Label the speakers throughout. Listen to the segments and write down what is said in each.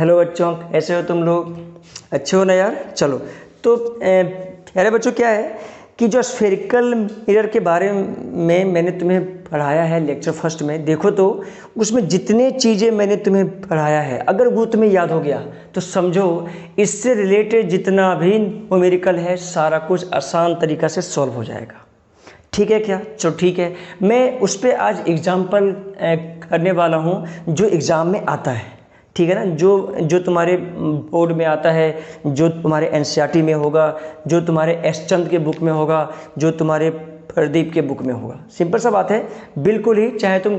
Speaker 1: Hello बच्चों, कैसे हो तुम लोग? अच्छे हो ना यार। चलो, तो प्यारे बच्चों, क्या है कि जो स्फेरिकल मिरर के बारे में मैंने तुम्हें पढ़ाया है लेक्चर फर्स्ट में, देखो तो उसमें जितने चीज़ें मैंने तुम्हें पढ़ाया है, अगर वो तुम्हें याद हो गया तो समझो इससे रिलेटेड जितना भी न्यूमेरिकल है सारा कुछ आसान तरीक़ा से सॉल्व हो जाएगा। ठीक है क्या? चलो ठीक है, मैं उस पर आज एग्जाम्पल करने वाला हूँ जो एग्ज़ाम में आता है। ठीक है ना, जो तुम्हारे बोर्ड में आता है, जो तुम्हारे एनसीईआरटी में होगा, जो तुम्हारे एस चंद के बुक में होगा, जो तुम्हारे प्रदीप के बुक में होगा। सिंपल सा बात है, बिल्कुल ही, चाहे तुम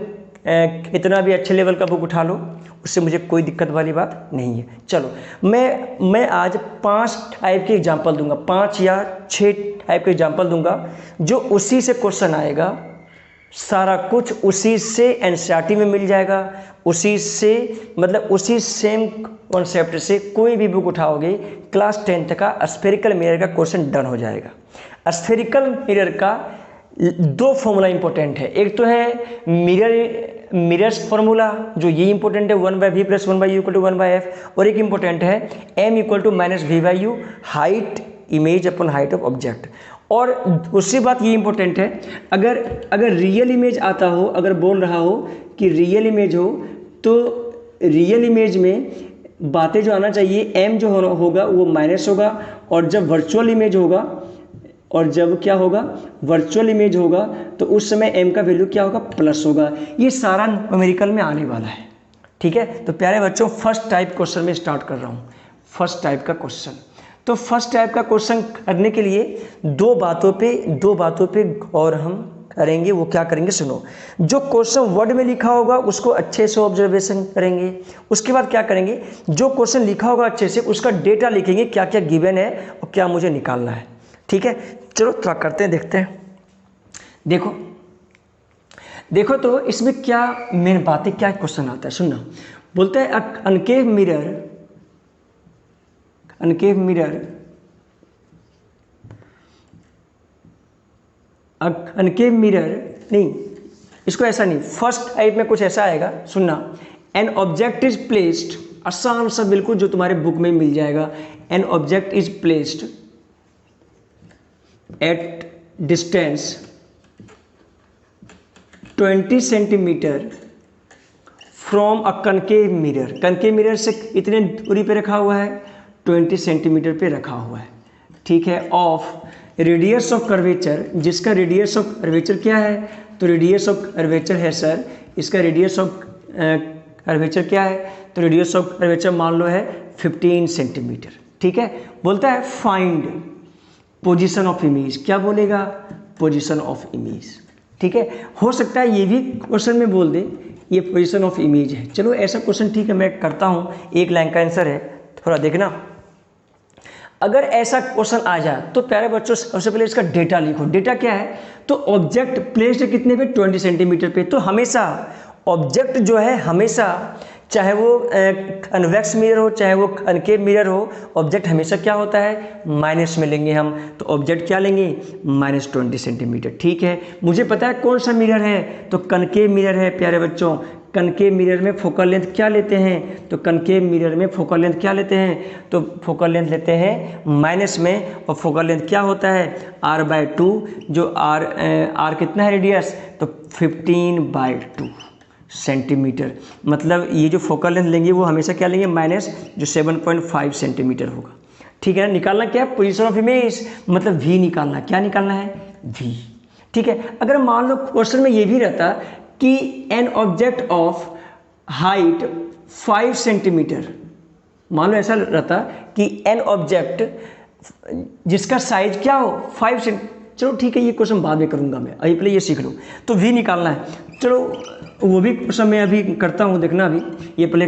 Speaker 1: कितना भी अच्छे लेवल का बुक उठा लो, उससे मुझे कोई दिक्कत वाली बात नहीं है। चलो, मैं आज 5 टाइप के एग्जाम्पल दूंगा, 5 या 6 टाइप के एग्जाम्पल दूंगा, जो उसी से क्वेश्चन आएगा। सारा कुछ उसी से एनसीईआरटी में मिल जाएगा, उसी से मतलब उसी सेम कॉन्सेप्ट से कोई भी बुक उठाओगे, क्लास 10th का स्फेरिकल मिरर का क्वेश्चन डन हो जाएगा। स्फेरिकल मिरर का 2 फॉर्मूला इंपॉर्टेंट है। एक तो है मिरर्स फॉर्मूला, जो ये इंपॉर्टेंट है, 1/v + 1/u = 1/f, और एक इंपॉर्टेंट है m = -v/u, height image upon height of object. और दूसरी बात ये इंपॉर्टेंट है, अगर रियल इमेज आता हो, अगर बोल रहा हो कि रियल इमेज हो, तो रियल इमेज में बातें जो आना चाहिए, m जो होगा वो माइनस होगा, और जब वर्चुअल इमेज होगा, और जब क्या होगा, वर्चुअल इमेज होगा, तो उस समय m का वैल्यू क्या होगा, प्लस होगा। ये सारा न्यूमेरिकल में आने वाला है। ठीक है, तो प्यारे बच्चों, फर्स्ट टाइप क्वेश्चन में स्टार्ट कर रहा हूँ। फर्स्ट टाइप का क्वेश्चन, तो फर्स्ट टाइप का क्वेश्चन करने के लिए दो बातों पे गौर हम करेंगे। वो क्या करेंगे, सुनो। जो क्वेश्चन वर्ड में लिखा होगा उसको अच्छे से ऑब्जर्वेशन करेंगे। उसके बाद क्या करेंगे, जो क्वेश्चन लिखा होगा अच्छे से उसका डेटा लिखेंगे, क्या क्या गिवन है और क्या मुझे निकालना है। ठीक है, चलो थोड़ा करते हैं, देखते हैं। देखो तो इसमें क्या मेन बात है, क्या क्वेश्चन आता है, सुनना। बोलते हैं अनकेव मिरर नहीं, इसको ऐसा नहीं, फर्स्ट टाइप में कुछ ऐसा आएगा, सुनना। एन ऑब्जेक्ट इज प्लेस्ड, आसान सा बिल्कुल, जो तुम्हारे बुक में मिल जाएगा। An object is placed at distance 20 centimetre from a concave mirror. Concave mirror से इतने दूरी पे रखा हुआ है, 20 सेंटीमीटर पे रखा हुआ है। ठीक है, ऑफ रेडियस ऑफ कर्वेचर, जिसका रेडियस ऑफ कर्वेचर क्या है, तो रेडियस ऑफ कर्वेचर है सर, इसका रेडियस ऑफ कर्वेचर क्या है, तो रेडियस ऑफ कर्वेचर मान लो है 15 सेंटीमीटर। ठीक है, बोलता है फाइंड पोजीशन ऑफ इमेज। क्या बोलेगा, पोजीशन ऑफ इमेज। ठीक है, हो सकता है ये भी क्वेश्चन में बोल दे ये पोजीशन ऑफ इमेज है। चलो ऐसा क्वेश्चन ठीक है, मैं करता हूँ, 1 लाइन का आंसर है, थोड़ा देखना। अगर ऐसा क्वेश्चन आ जाए तो प्यारे बच्चों, सबसे पहले इसका डेटा लिखो। डेटा क्या है, तो ऑब्जेक्ट प्लेस्ड कितने पे, 20 सेंटीमीटर पे। तो हमेशा ऑब्जेक्ट जो है, हमेशा चाहे वो कन्वेक्स मिरर हो, चाहे वो कनकेव मिरर हो, ऑब्जेक्ट हमेशा क्या होता है, माइनस में लेंगे हम। तो ऑब्जेक्ट क्या लेंगे, -20 सेंटीमीटर। ठीक है, मुझे पता है कौन सा मिरर है, तो कनकेव मिरर है। प्यारे बच्चों, कनकेव मिरर में फोकल लेंथ क्या लेते हैं, तो कनकेव मिरर में फोकल लेंथ क्या लेते हैं, तो फोकल लेंथ लेते हैं माइनस में, और फोकल लेंथ क्या होता है, r/2, जो r कितना है रेडियस, तो 15/2 सेंटीमीटर। मतलब ये जो फोकल लेंथ लेंगे वो हमेशा क्या लेंगे, माइनस, जो 7.5 सेंटीमीटर होगा। ठीक है ना, निकालना क्या है, पोजीशन ऑफ इमेज, मतलब v निकालना। क्या निकालना है, v। ठीक है, अगर मान लो क्वेश्चन में ये भी रहता कि an object of height 5 centimetre, मान लो ऐसा रहता कि एन ऑब्जेक्ट जिसका साइज क्या हो, 5 सेंटीमीटर। चलो ठीक है, ये क्वेश्चन बाद में करूंगा मैं, अभी पहले ये सीख लो। तो v निकालना है। चलो वो भी क्वेश्चन मैं अभी करता हूँ, देखना। अभी ये पहले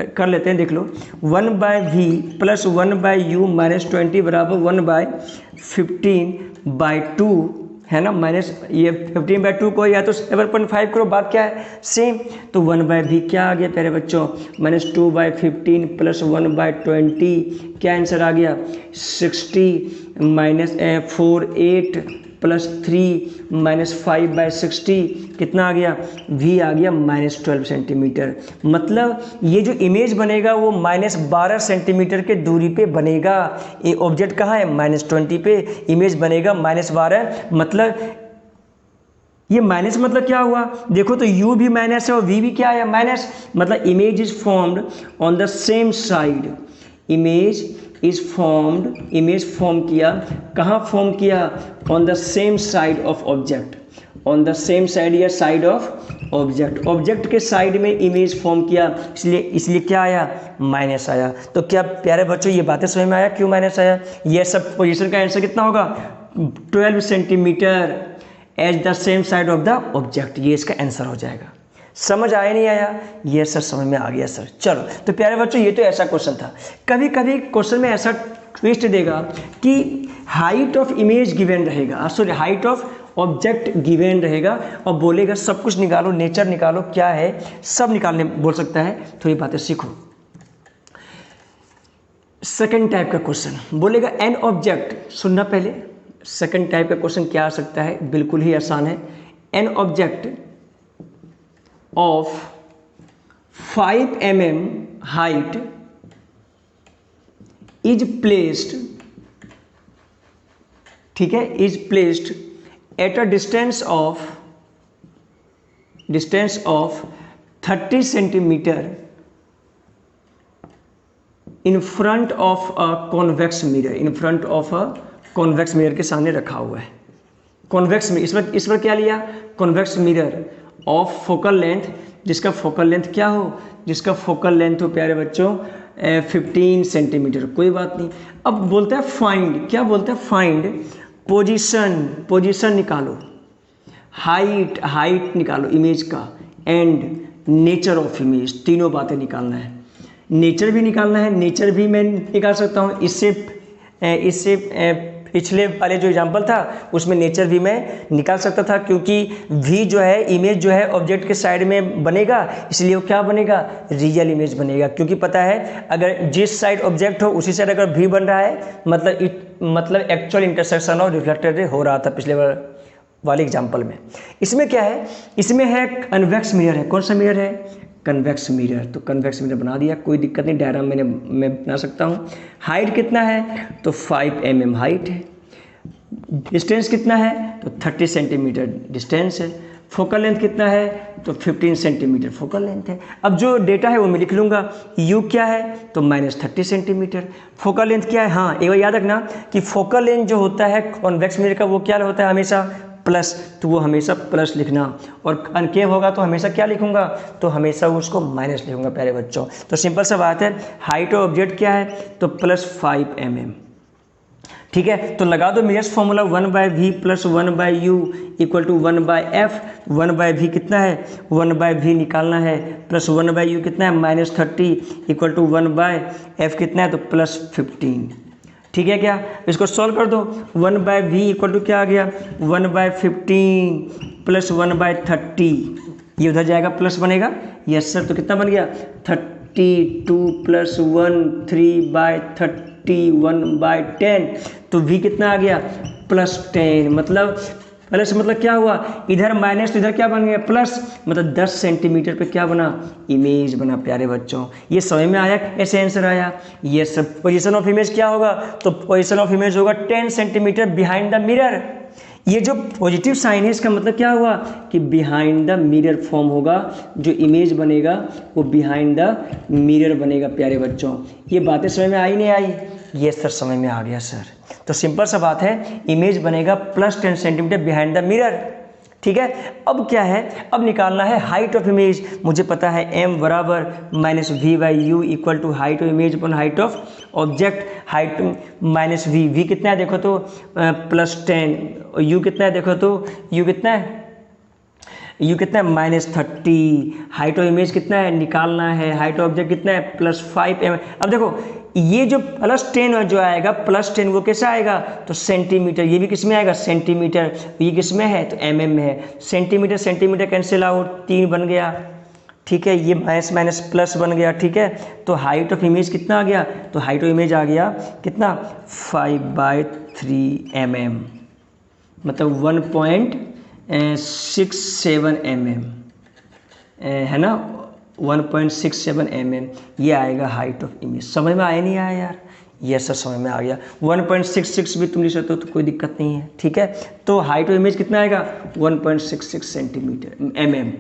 Speaker 1: कर लेते हैं, देख लो। 1/v + 1/u - 20 बराबर 1/15/2 है ना, माइनस ये 15/2 को या तो 7.5 करो, बात क्या है, सेम। तो 1/v क्या आ गया प्यारे बच्चों, -2/15 + 1/20, क्या आंसर आ गया, 60 - 48 +3 -5/60 कितना आ गया, v आ गया -12 सेंटीमीटर। मतलब ये जो इमेज बनेगा वो -12 सेंटीमीटर के दूरी पे बनेगा। ये ऑब्जेक्ट कहाँ है, -20 पे, इमेज बनेगा -12। मतलब ये माइनस मतलब क्या हुआ, देखो तो u भी माइनस है और v भी क्या है, माइनस। मतलब image is formed on the same side, image form किया, कहाँ फॉर्म किया, on the same side of object, on the same side या साइड ऑफ ऑब्जेक्ट, ऑब्जेक्ट के साइड में इमेज फॉर्म किया, इसलिए क्या आया, माइनस आया। तो क्या प्यारे बच्चों ये बातें समझ में आया क्यों माइनस आया। ये सब पोजीशन का आंसर कितना होगा, 12 centimetre as the same side of the object, ये इसका आंसर हो जाएगा। समझ आया नहीं आया, ये सर समझ में आ गया सर। चलो तो प्यारे बच्चों ये तो ऐसा क्वेश्चन था। कभी कभी क्वेश्चन में ऐसा ट्विस्ट देगा कि हाइट ऑफ इमेज गिवन रहेगा, sorry height of object given रहेगा और बोलेगा सब कुछ निकालो, नेचर निकालो, क्या है सब निकालने बोल सकता है। थोड़ी बातें सीखो। सेकंड टाइप का क्वेश्चन बोलेगा एन ऑब्जेक्ट, सुनना पहले, सेकंड टाइप का क्वेश्चन क्या आ सकता है, बिल्कुल ही आसान है। An object of 5 mm height is placed, ठीक है, is placed at a distance of 30 centimetre in front of a convex mirror, in front of a convex mirror के सामने रखा हुआ है। कॉन्वेक्स में इस पर क्या लिया, convex mirror of focal length, जिसका फोकल लेंथ क्या हो, जिसका फोकल लेंथ हो प्यारे बच्चों 15 सेंटीमीटर, कोई बात नहीं। अब बोलता है फाइंड, क्या बोलता है, फाइंड पोजीशन निकालो, हाइट निकालो इमेज का, एंड नेचर ऑफ इमेज, तीनों बातें निकालना है। नेचर भी निकालना है, नेचर भी मैं निकाल सकता हूँ, इससे पिछले वाले जो एग्जांपल था उसमें नेचर भी मैं निकाल सकता था, क्योंकि v जो है इमेज जो है ऑब्जेक्ट के साइड में बनेगा, इसलिए वो क्या बनेगा, रियल इमेज बनेगा। क्योंकि पता है अगर जिस साइड ऑब्जेक्ट हो उसी साइड अगर v बन रहा है मतलब actual intersection of reflected ray हो रहा था पिछले वाले एग्जाम्पल में। इसमें क्या है, इसमें है कन्वेक्स मिरर है, कौन सा मिरर है, कन्वेक्स मिरर। तो कन्वेक्स मिरर बना दिया, कोई दिक्कत नहीं, डायग्राम मैं बना सकता हूँ। हाइट कितना है, तो 5 mm हाइट है। डिस्टेंस कितना है, तो 30 सेंटीमीटर डिस्टेंस है। फोकल लेंथ कितना है, तो 15 सेंटीमीटर फोकल लेंथ है। अब जो डेटा है वो मैं लिख लूँगा, u क्या है, तो -30 सेंटीमीटर। फोकल लेंथ क्या है, हाँ एक बार याद रखना कि फोकल लेंथ जो होता है कॉन्वेक्स मिरर का वो क्या होता है, हमेशा प्लस, तो वो हमेशा प्लस लिखना। और कनकेव होगा तो हमेशा क्या लिखूंगा, तो हमेशा उसको माइनस लिखूंगा प्यारे बच्चों। तो सिंपल सा बात है, हाइट ऑफ ऑब्जेक्ट क्या है, तो +5 mm, ठीक है। तो लगा दो mirrors formula 1/v + 1/u = 1/f। 1/v कितना है, 1/v निकालना है, प्लस 1/u कितना है, -30 = 1/f कितना है, तो +15, ठीक है क्या। इसको सॉल्व कर दो, 1/v = क्या आ गया, 1/15 + 1/30, ये उधर जाएगा प्लस बनेगा, यस सर। तो कितना बन गया, 32 + 1 3/30 1/10, तो v कितना आ गया, +10। मतलब प्लस मतलब क्या हुआ, इधर माइनस तो इधर क्या बन गया, प्लस, मतलब 10 सेंटीमीटर पे क्या बना, इमेज बना प्यारे बच्चों। ये समझ में आया, ऐसे आंसर आया। ये सब पोजीशन ऑफ इमेज क्या होगा, तो पोजीशन ऑफ इमेज होगा 10 सेंटीमीटर बिहाइंड द मिरर। ये जो पॉजिटिव साइन है इसका मतलब क्या हुआ कि बिहाइंड द मिरर फॉर्म होगा, जो इमेज बनेगा वो बिहाइंड द मिरर बनेगा प्यारे बच्चों। ये बातें समझ में आई नहीं आई, ये सर समझ में आ गया सर। तो सिंपल सा बात है, इमेज बनेगा +10 सेंटीमीटर बिहाइंड द मिरर, ठीक है। अब क्या है, अब निकालना है हाइट ऑफ इमेज। मुझे पता है m = -v/u = height of image upon height of object. Height -v, v कितना है देखो तो +10, और u कितना है देखो तो u कितना है, u कितना है, -30। हाइट ऑफ इमेज कितना है, निकालना है, हाइट ऑफ ऑब्जेक्ट कितना है, +5 mm। अब देखो ये जो +10 जो आएगा, +10 वो कैसे आएगा, तो सेंटीमीटर, ये भी किस में आएगा, सेंटीमीटर, ये किस में है, तो mm में है। सेंटीमीटर कैंसिल आउट, 3 बन गया, ठीक है। ये माइनस प्लस बन गया, ठीक है। तो हाइट ऑफ इमेज कितना आ गया, तो हाइट ऑफ इमेज आ गया कितना, 5/3 mm। मतलब 1.67 mm है ना, 1.67 mm ये आएगा हाइट ऑफ इमेज। समझ में आया नहीं आया यार? ये सर समझ में आ गया। 1.66 भी तुम लिख सकते हो तो कोई दिक्कत नहीं है, ठीक है। तो हाइट ऑफ इमेज कितना आएगा? 1.66 सेंटीमीटर mm,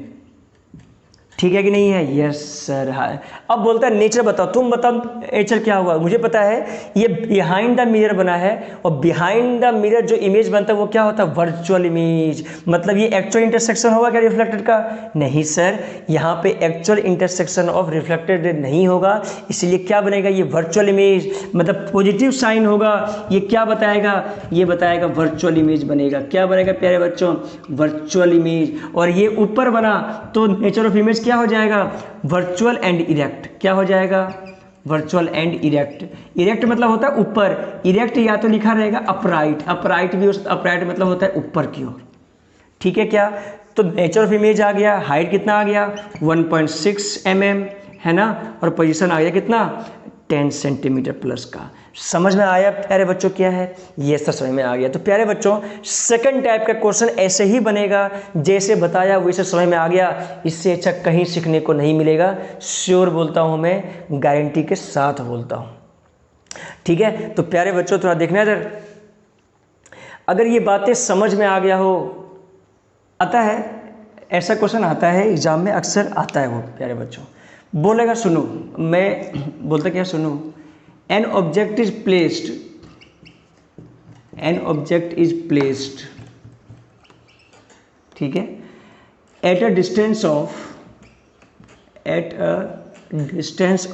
Speaker 1: ठीक है कि नहीं है? Yes sir. हाँ, अब बोलता है नेचर बताओ, तुम बताओ नेचर क्या हुआ। मुझे पता है ये बिहाइंड द मिरर बना है, और बिहाइंड द मिरर जो इमेज बनता है वो क्या होता है? Virtual image. मतलब ये एक्चुअल इंटरसेक्शन होगा क्या रिफ्लेक्टेड का? नहीं सर, यहाँ पे एक्चुअल इंटरसेक्शन ऑफ रिफ्लेक्टेड नहीं होगा, इसलिए क्या बनेगा? ये वर्चुअल इमेज, मतलब पॉजिटिव साइन होगा। ये क्या बताएगा? ये बताएगा वर्चुअल इमेज बनेगा। क्या बनेगा प्यारे बच्चों? Virtual image. और ये ऊपर बना तो नेचर ऑफ इमेज क्या हो जाएगा? Virtual and erect. क्या हो जाएगा? Virtual and erect. इरेक्ट मतलब होता है ऊपर, इरेक्ट या तो लिखा रहेगा अपराइट, अपराइट भी, अपराइट मतलब होता है ऊपर की ओर, ठीक है क्या? तो नेचर ऑफ इमेज आ गया, हाइट कितना आ गया? 1.6 mm है ना, और पोजीशन आ गया कितना? 10 सेंटीमीटर प्लस का। समझ में आया प्यारे बच्चों क्या है? ये सब समझ में आ गया। तो प्यारे बच्चों सेकंड टाइप का क्वेश्चन ऐसे ही बनेगा जैसे बताया वैसे समझ में आ गया, इससे अच्छा कहीं सीखने को नहीं मिलेगा। श्योर बोलता हूँ मैं, गारंटी के साथ बोलता हूँ, ठीक है। तो प्यारे बच्चों थोड़ा देखना इधर, अगर ये बातें समझ में आ गया हो, आता है ऐसा क्वेश्चन आता है एग्जाम में, अक्सर आता है वो प्यारे बच्चों। बोलेगा सुनो, मैं बोलता क्या? सुनो, an object is placed ठीक है, at a distance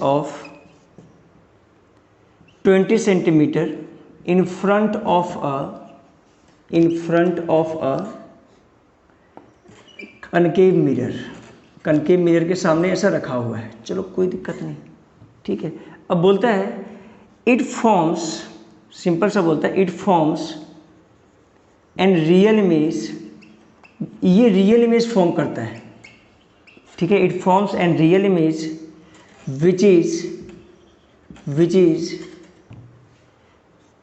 Speaker 1: of 20 centimeter in front of a concave mirror के सामने ऐसा रखा हुआ है। चलो कोई दिक्कत नहीं, ठीक है। अब बोलता है इट फॉर्म्स, सिंपल सा बोलता है, it forms and real image, ये रियल इमेज फॉर्म करता है, ठीक है। It forms and real image which is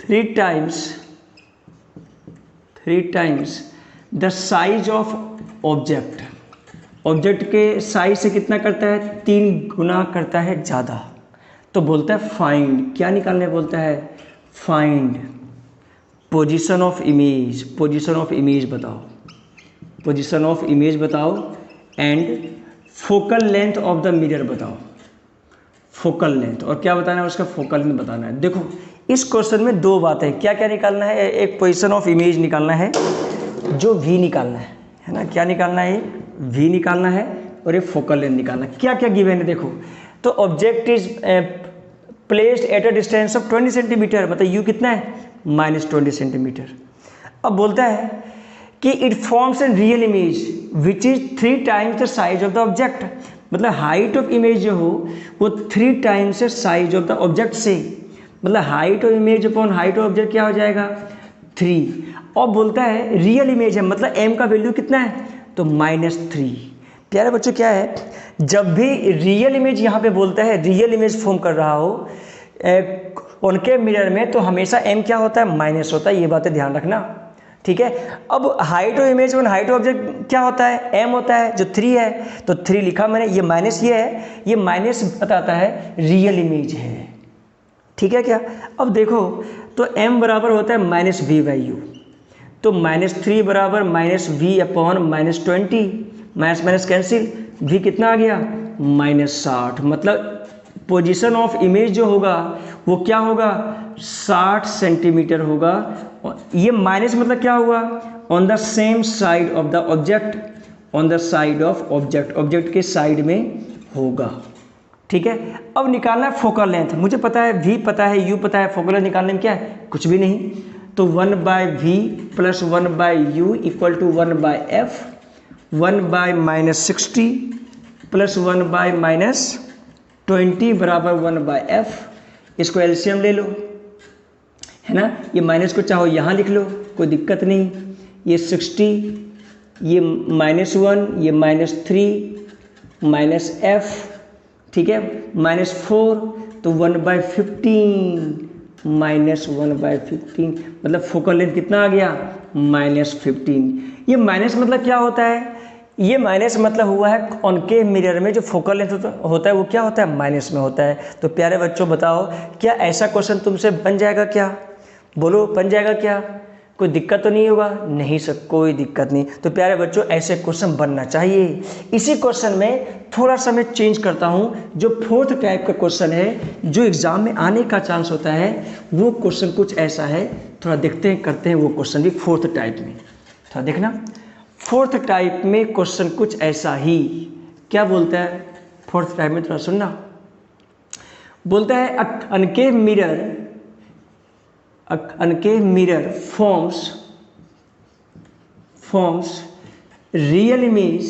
Speaker 1: three times the size of object. Object के साइज से कितना करता है? 3 गुना करता है ज़्यादा। तो बोलता है फाइंड, क्या निकालने बोलता है? Find position of image, position of image बताओ, पोजीशन ऑफ इमेज बताओ, and focal length of the mirror बताओ, फोकल लेंथ। और क्या बताना है? उसका फोकल लेंथ बताना है। देखो इस क्वेश्चन में 2 बातें, क्या क्या निकालना है? एक पोजीशन ऑफ इमेज निकालना है, जो वी निकालना है ना, क्या निकालना है? वी निकालना है, और एक फोकल लेंथ निकालना है। क्या क्या गिवन है देखो, तो object is placed at a distance of 20 centimetre, मतलब यू कितना है? -20 सेंटीमीटर। अब बोलता है कि it forms an real image which is 3 times the size of the object, मतलब हाइट ऑफ इमेज जो हो वो 3 टाइम्स है साइज ऑफ द ऑब्जेक्ट से, मतलब height of image upon height of object क्या हो जाएगा? 3। और बोलता है रियल इमेज है, मतलब m का वैल्यू कितना है? तो -3। प्यारे बच्चों क्या है, जब भी रियल इमेज यहाँ पे बोलता है, रियल इमेज फॉर्म कर रहा हो उनके मिरर में, तो हमेशा m क्या होता है? माइनस होता है। ये बातें ध्यान रखना, ठीक है। अब हाइट ऑफ इमेज और हाइट ऑफ ऑब्जेक्ट क्या होता है? m होता है, जो 3 है, तो 3 लिखा मैंने। ये माइनस ये है, ये माइनस बताता है रियल इमेज है, ठीक है क्या। अब देखो तो m बराबर होता है -v/u, तो -3 बराबर -v upon -20, minus cancel, v कितना आ गया? -60। मतलब पोजीशन ऑफ इमेज जो होगा वो क्या होगा? 60 सेंटीमीटर होगा। ये माइनस मतलब क्या हुआ? On the same side of the object, on the side of object, object के साइड में होगा, ठीक है। अब निकालना है फोकल लेंथ। मुझे पता है v पता है, u पता है, फोकल लेंथ निकालने में क्या है? कुछ भी नहीं। तो 1/v plus 1/u equal to 1/f, 1/-60 plus 1/-20 बराबर 1/f। इसको एलसीएम ले लो, है ना। ये माइनस को चाहो यहाँ लिख लो, कोई दिक्कत नहीं। ये 60, ये -1, ये -3 -f, ठीक है, -4, तो 1/15 -1/15, मतलब फोकल लेंथ कितना आ गया? -15। ये माइनस मतलब क्या होता है? ये माइनस मतलब हुआ है कॉनकेव मिरर में जो फोकल लेंथ होता है वो क्या होता है? माइनस में होता है। तो प्यारे बच्चों बताओ, क्या ऐसा क्वेश्चन तुमसे बन जाएगा क्या? बोलो, बन जाएगा क्या? कोई दिक्कत तो नहीं होगा? नहीं सर, कोई दिक्कत नहीं। तो प्यारे बच्चों ऐसे क्वेश्चन बनना चाहिए। इसी क्वेश्चन में थोड़ा सा मैं चेंज करता हूँ। जो फोर्थ टाइप का क्वेश्चन है जो एग्जाम में आने का चांस होता है वो क्वेश्चन कुछ ऐसा है, थोड़ा देखते हैं, करते हैं वो क्वेश्चन भी फोर्थ टाइप में। थोड़ा देखना, फोर्थ टाइप में क्वेश्चन कुछ ऐसा ही क्या बोलता है? फोर्थ टाइप में थोड़ा सुनना, बोलता है अनकेव mirror forms real image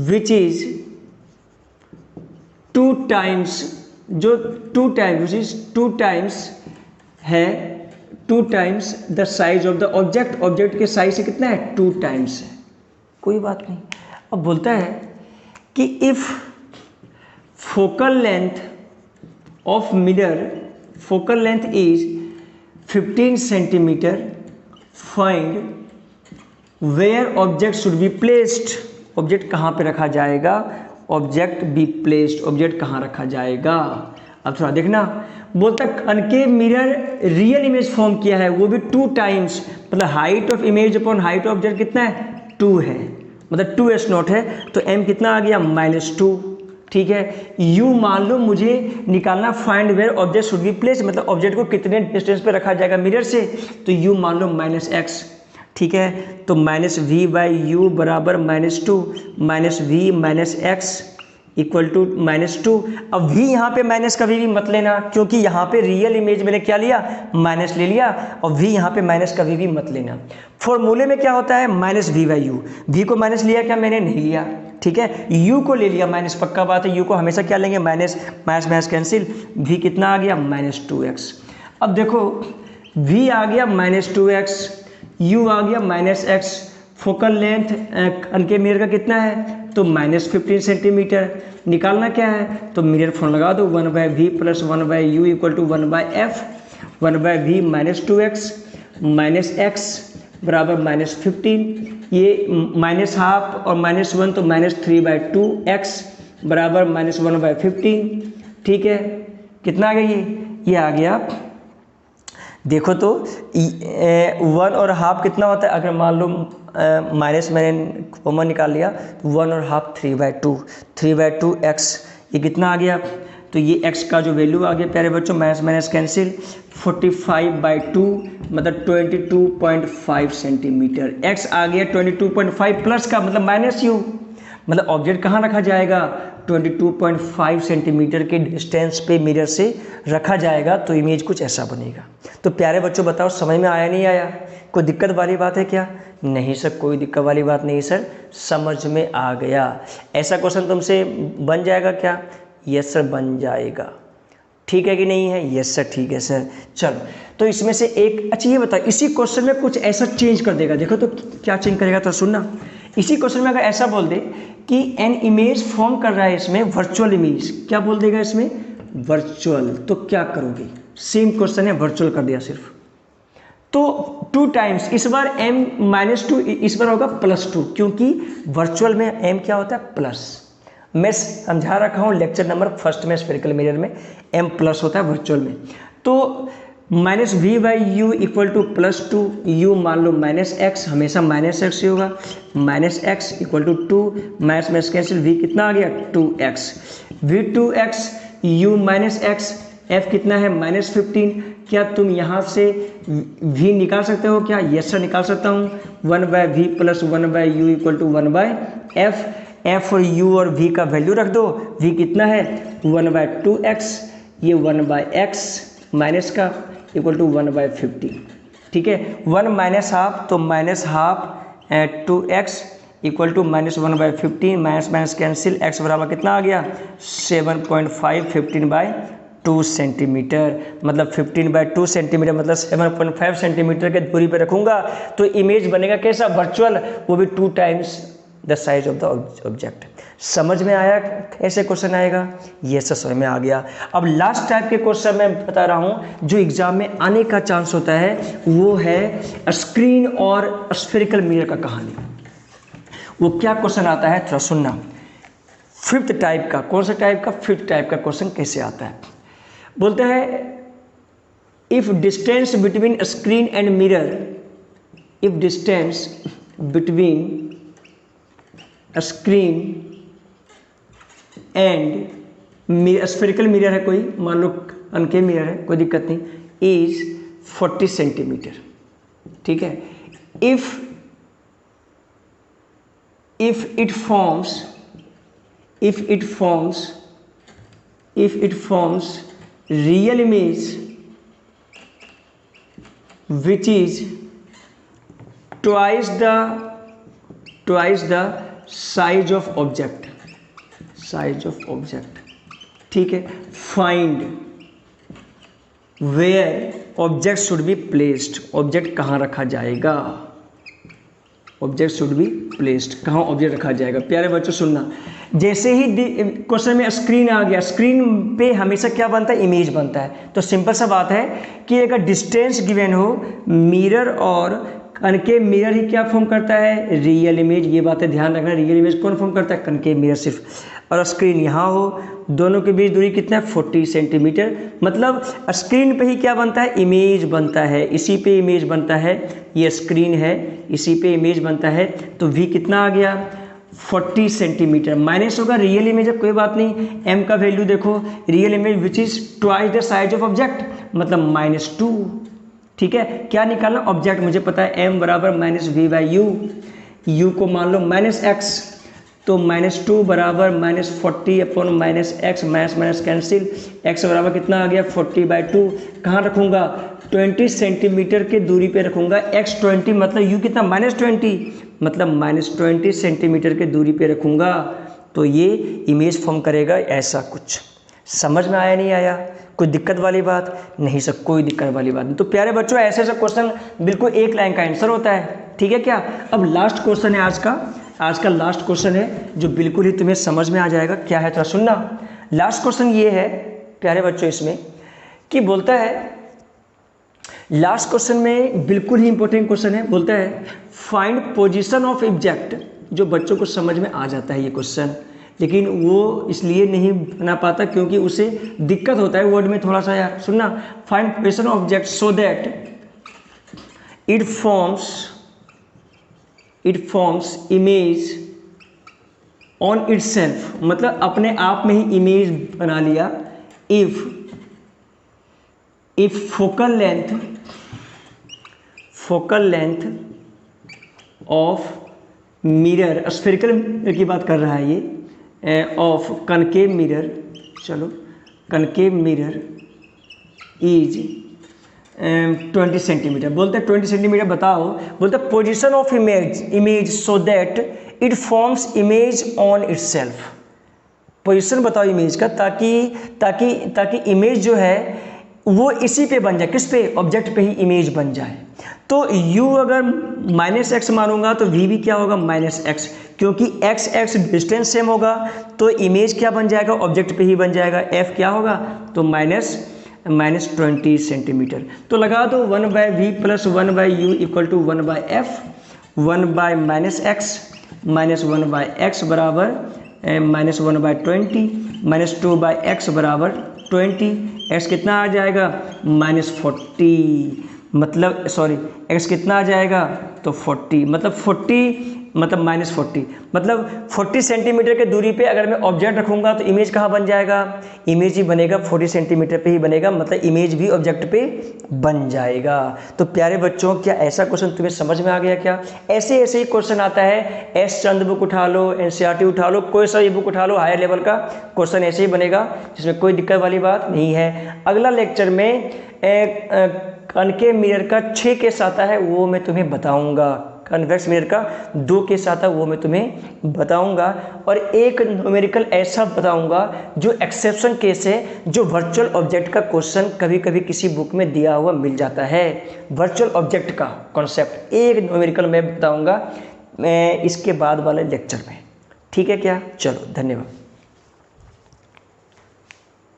Speaker 1: which is 2 times, जो 2 times है 2 times the size of the object के साइज से कितना है? 2 times है। कोई बात नहीं। अब बोलता है कि if focal length is 15 centimetre, find where object should be placed. Object कहाँ पे रखा जाएगा? ऑब्जेक्ट बी प्लेस्ड, ऑब्जेक्ट कहाँ रखा जाएगा? अब थोड़ा देखना, बोलता concave mirror real image form किया है, वो भी 2 times, मतलब height of image upon height of object कितना है? 2 है, मतलब 2s0 है। तो m कितना आ गया? -2। ठीक है। u मान लो मुझे निकालना, find where object should be place, मतलब ऑब्जेक्ट को कितने डिस्टेंस पे रखा जाएगा मिरर से, तो u मान लो -x। ठीक है, तो -v/u बराबर -2 -v -x इक्वल टू -2। अब v यहाँ पे माइनस कभी भी मत लेना, क्योंकि यहाँ पे रियल इमेज मैंने क्या लिया? माइनस ले लिया। और v यहाँ पे माइनस कभी भी मत लेना। फॉर्मूले में क्या होता है? -v/u। v को माइनस लिया क्या? मैंने नहीं लिया। ठीक है, u को ले लिया माइनस, पक्का बात है। u को हमेशा क्या लेंगे? माइनस कैंसिल, v कितना आ गया? -2x। अब देखो v आ गया -2x, u आ गया -x, फोकल लेंथ अनकेव मिरर का कितना है? तो -15 सेंटीमीटर। निकालना क्या है? तो मिरर फोन लगा दो, 1/v + 1/u equal to 1/f, 1/v -2x -x बराबर -15। ये -½ और -1 तो -3/2x बराबर -1/15। ठीक है, कितना आ गया? ये आ गया। देखो तो 1 और ½ कितना होता है? अगर मान लो माइनस मैंने कॉमन निकाल लिया, 1 और ½ 3/2x, ये कितना आ गया? तो ये x का जो वैल्यू आ गया प्यारे बच्चों, माइनस कैंसिल, 45/2 मतलब 22.5 सेंटीमीटर। x आ गया 22.5 प्लस का मतलब -u, मतलब ऑब्जेक्ट कहाँ रखा जाएगा? 22.5 सेंटीमीटर के डिस्टेंस पे मिरर से रखा जाएगा। तो इमेज कुछ ऐसा बनेगा। तो प्यारे बच्चों बताओ, समझ में आया नहीं आया? कोई दिक्कत वाली बात है क्या? नहीं सर, कोई दिक्कत वाली बात नहीं सर, समझ में आ गया। ऐसा क्वेश्चन तुमसे बन जाएगा क्या? यस सर, बन जाएगा। ठीक है कि नहीं है? यस सर, ठीक है सर। चलो, तो इसमें से एक, अच्छा ये बताओ, इसी क्वेश्चन में कुछ ऐसा चेंज कर देगा। देखो तो क्या चेंज करेगा, तो सुनना। इसी क्वेश्चन में अगर ऐसा बोल दे कि एन इमेज फॉर्म कर रहा है इसमें वर्चुअल इमेज, क्या बोल देगा इसमें? वर्चुअल। तो क्या करोगे? सेम क्वेश्चन है, वर्चुअल कर दिया सिर्फ। तो 2 times, इस बार m -2, इस बार होगा +2, क्योंकि वर्चुअल में m क्या होता है? प्लस। मैं समझा रखा हूँ लेक्चर नंबर 1 में, स्फेरिकल मिरर में m प्लस होता है वर्चुअल में। तो -v/u इक्वल टू +2, u मान लो -x, हमेशा -x ही होगा, -x equal to 2, minus cancel, v कितना आ गया? 2x, v2x u -x, f कितना है? -15। क्या तुम यहाँ से v निकाल सकते हो क्या? यस सर, निकाल सकता हूँ। 1/v + 1/u equal to 1/f, f और u और v का वैल्यू रख दो। v कितना है? 1/2x, ये 1/x माइनस का इक्वल टू 1/50। ठीक है, 1 -½ तो -½ 2x equal to -1/15, minus cancel, x बराबर कितना आ गया? 7.5, 15/2 सेंटीमीटर, मतलब 15/2 सेंटीमीटर मतलब 7.5 सेंटीमीटर के दूरी पे रखूंगा तो इमेज बनेगा कैसा? वर्चुअल, वो भी 2 times the size of the object. समझ में आया कैसे क्वेश्चन आएगा? ये सब समझ में आ गया। अब लास्ट टाइप के क्वेश्चन मैं बता रहा हूँ जो एग्जाम में आने का चांस होता है, वो है स्क्रीन और स्फेरिकल मिरर का कहानी। वो क्या क्वेश्चन आता है थोड़ा सुनना। फिफ्थ टाइप का, कौन सा टाइप का? फिफ्थ टाइप का क्वेश्चन कैसे आता है? बोलते हैं if distance between screen and mirror, if distance between screen and spherical mirror है कोई, मान लो कनकेव मिरर है, कोई दिक्कत नहीं, इज 40 सेंटीमीटर, ठीक है। If it forms real image which is twice the size of object, ठीक है। find where object should be placed, object कहाँ रखा जाएगा, ऑब्जेक्ट शुड बी प्लेस्ड, कहाँ ऑब्जेक्ट रखा जाएगा। प्यारे बच्चों सुनना, जैसे ही क्वेश्चन में स्क्रीन आ गया, स्क्रीन पे हमेशा क्या बनता है? इमेज बनता है। तो सिंपल सा बात है कि अगर डिस्टेंस गिवन हो, मिरर और कनकेव मिरर ही क्या फॉर्म करता है? Real image. ये बातें ध्यान रखना, रियल इमेज कौन फॉर्म करता है? कनकेव मिरर सिर्फ। और स्क्रीन यहाँ हो, दोनों के बीच दूरी कितना है? 40 सेंटीमीटर। मतलब स्क्रीन पे ही क्या बनता है? इमेज बनता है, इसी पे इमेज बनता है। ये स्क्रीन है, इसी पे इमेज बनता है। तो v कितना आ गया? 40 सेंटीमीटर। माइनस होगा रियल इमेज, अब कोई बात नहीं, m का वैल्यू देखो, real image which is twice the size of object, मतलब -2, ठीक है। क्या निकालना? ऑब्जेक्ट मुझे पता है m बराबर -v/u, u को मान लो -x, तो -2 बराबर -40 upon -x, minus cancel, x बराबर कितना आ गया? 40/2। कहाँ रखूँगा? 20 सेंटीमीटर के दूरी पे रखूँगा। x 20 मतलब u कितना? -20, मतलब -20 सेंटीमीटर के दूरी पे रखूँगा। तो ये इमेज फॉर्म करेगा ऐसा कुछ। समझ में आया नहीं आया? कोई दिक्कत वाली बात नहीं सर, कोई दिक्कत वाली बात नहीं। तो प्यारे बच्चों ऐसे ऐसे क्वेश्चन बिल्कुल एक लाइन का आंसर होता है, ठीक है क्या। अब लास्ट क्वेश्चन है आज का लास्ट क्वेश्चन है जो बिल्कुल ही तुम्हें समझ में आ जाएगा। क्या है थोड़ा सुनना। लास्ट क्वेश्चन ये है प्यारे बच्चों इसमें कि बोलता है, लास्ट क्वेश्चन में बिल्कुल ही इंपॉर्टेंट क्वेश्चन है, बोलता है फाइंड पोजीशन ऑफ ऑब्जेक्ट। जो बच्चों को समझ में आ जाता है ये क्वेश्चन, लेकिन वो इसलिए नहीं बना पाता क्योंकि उसे दिक्कत होता है वर्ड में थोड़ा सा। यार सुनना, find position of object so that it forms image on itself, मतलब अपने आप में ही इमेज बना लिया। If focal length of mirror, spherical mirror की बात कर रहा है ये, ऑफ कनकेव मिरर, चलो कनकेव मिरर इज 20 सेंटीमीटर। बोलते हैं 20 सेंटीमीटर बताओ। बोलते हैं position of image so that it forms image on itself. Position बताओ इमेज का, ताकि इमेज जो है वो इसी पे बन जाए। किस पे? ऑब्जेक्ट पे ही इमेज बन जाए। तो u अगर -x मानूंगा तो v भी क्या होगा? -x, क्योंकि x डिस्टेंस सेम होगा तो इमेज क्या बन जाएगा? ऑब्जेक्ट पे ही बन जाएगा। f क्या होगा? तो -20 सेंटीमीटर। तो लगा दो 1/v + 1/u = 1/f, 1/-x, -1/x बराबर -1/20, -2/x बराबर 20, x कितना आ जाएगा? -40, मतलब सॉरी x कितना आ जाएगा? तो 40, मतलब -40, मतलब 40 सेंटीमीटर के दूरी पे अगर मैं ऑब्जेक्ट रखूँगा तो इमेज कहाँ बन जाएगा? इमेज ही बनेगा 40 सेंटीमीटर पे ही बनेगा, मतलब इमेज भी ऑब्जेक्ट पे बन जाएगा। तो प्यारे बच्चों, क्या ऐसा क्वेश्चन तुम्हें समझ में आ गया क्या? ऐसे ही क्वेश्चन आता है। एस चंद बुक उठा लो, NCERT उठा लो, कोई सा भी बुक उठा लो, हायर लेवल का क्वेश्चन ऐसे ही बनेगा, जिसमें कोई दिक्कत वाली बात नहीं है। अगला लेक्चर में कनकेव मिरर का 6 केस आता है, वो मैं तुम्हें बताऊंगा। कन्वेक्स मिरर का 2 केस आता है, वो मैं तुम्हें बताऊंगा। और एक न्यूमेरिकल ऐसा बताऊंगा जो एक्सेप्शन केस है, जो वर्चुअल ऑब्जेक्ट का क्वेश्चन कभी कभी किसी बुक में दिया हुआ मिल जाता है। वर्चुअल ऑब्जेक्ट का कॉन्सेप्ट एक न्यूमेरिकल मैं बताऊंगा, इसके बाद वाले लेक्चर में। ठीक है क्या? चलो धन्यवाद।